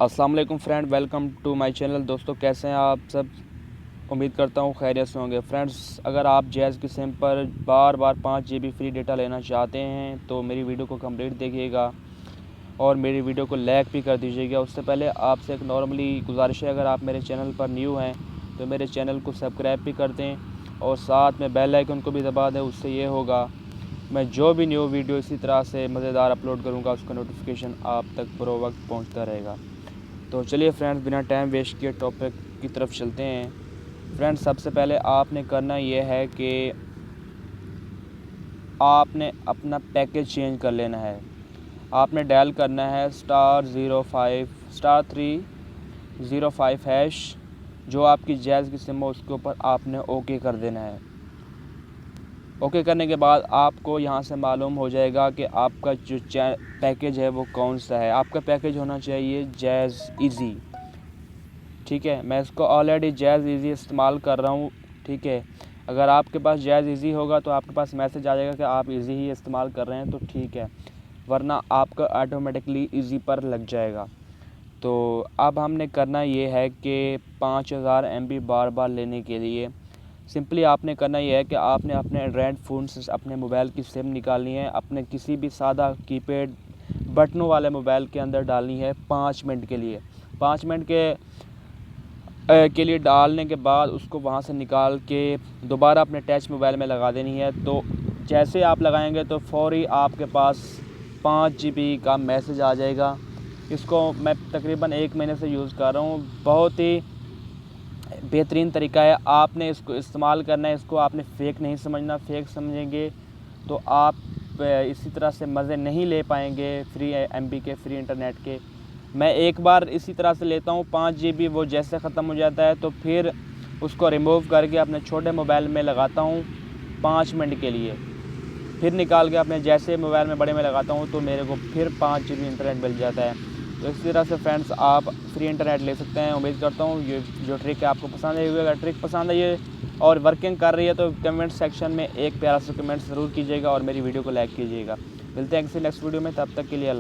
अस्सलाम वालेकुम friend, welcome to my channel. दोस्तों, कैसे हैं आप सब? उम्मीद करता हूँ खैरियत से होंगे। फ्रेंड्स, अगर आप जैज़ की सिम पर बार बार 5 GB फ्री डेटा लेना चाहते हैं तो मेरी वीडियो को कंप्लीट देखिएगा और मेरी वीडियो को लाइक भी कर दीजिएगा। उससे पहले आपसे एक नॉर्मली गुजारिश है, अगर आप मेरे चैनल पर न्यू हैं तो मेरे चैनल को सब्सक्राइब भी कर दें और साथ में बेल आइकन को भी दबा दें। उससे ये होगा, मैं जो भी न्यू वीडियो इसी तरह से मज़ेदार अपलोड करूँगा उसका नोटिफिकेशन आप तक बरो वक्त पहुँचता रहेगा। तो चलिए फ्रेंड्स, बिना टाइम वेस्ट किए टॉपिक की तरफ चलते हैं। फ्रेंड्स, सबसे पहले आपने करना ये है कि आपने अपना पैकेज चेंज कर लेना है। आपने डायल करना है *05*305#। जो आपकी जैज़ की सिम हो उसके ऊपर आपने ओके कर देना है। ओके करने के बाद आपको यहाँ से मालूम हो जाएगा कि आपका जो पैकेज है वो कौन सा है। आपका पैकेज होना चाहिए जैज़ इजी। ठीक है, मैं इसको ऑलरेडी जैज़ इजी इस्तेमाल कर रहा हूँ। ठीक है, अगर आपके पास जैज़ इजी होगा तो आपके पास मैसेज आ जाएगा कि आप इजी ही इस्तेमाल कर रहे हैं, तो ठीक है, वरना आपका ऑटोमेटिकली इजी पर लग जाएगा। तो अब हमने करना ये है कि 5000 MB बार बार लेने के लिए सिंपली आपने करना ये है कि आपने अपने एंड्रॉयड फ़ोन से अपने मोबाइल की सिम निकालनी है, अपने किसी भी सादा कीपैड बटनों वाले मोबाइल के अंदर डालनी है 5 मिनट के लिए। 5 मिनट के लिए डालने के बाद उसको वहाँ से निकाल के दोबारा अपने टच मोबाइल में लगा देनी है। तो जैसे आप लगाएंगे तो फ़ौरी आपके पास 5 GB का मैसेज आ जाएगा। इसको मैं तकरीबन 1 महीने से यूज़ कर रहा हूँ। बहुत ही बेहतरीन तरीका है, आपने इसको इस्तेमाल करना है। इसको आपने फ़ेक नहीं समझना। फ़ेक समझेंगे तो आप इसी तरह से मज़े नहीं ले पाएंगे फ्री MB के, फ्री इंटरनेट के। मैं एक बार इसी तरह से लेता हूँ 5 GB, वो जैसे ख़त्म हो जाता है तो फिर उसको रिमूव करके अपने छोटे मोबाइल में लगाता हूँ 5 मिनट के लिए, फिर निकाल के अपने जैसे मोबाइल में बड़े में लगाता हूँ तो मेरे को फिर 5 GB इंटरनेट मिल जाता है। तो इस तरह से फ्रेंड्स आप फ्री इंटरनेट ले सकते हैं। उम्मीद करता हूँ ये जो ट्रिक है आपको पसंद आई होगी। अगर ट्रिक पसंद आई है और वर्किंग कर रही है तो कमेंट सेक्शन में एक प्यारा सा कमेंट ज़रूर कीजिएगा और मेरी वीडियो को लाइक कीजिएगा। मिलते हैं किसी नेक्स्ट वीडियो में, तब तक के लिए अल्लाह।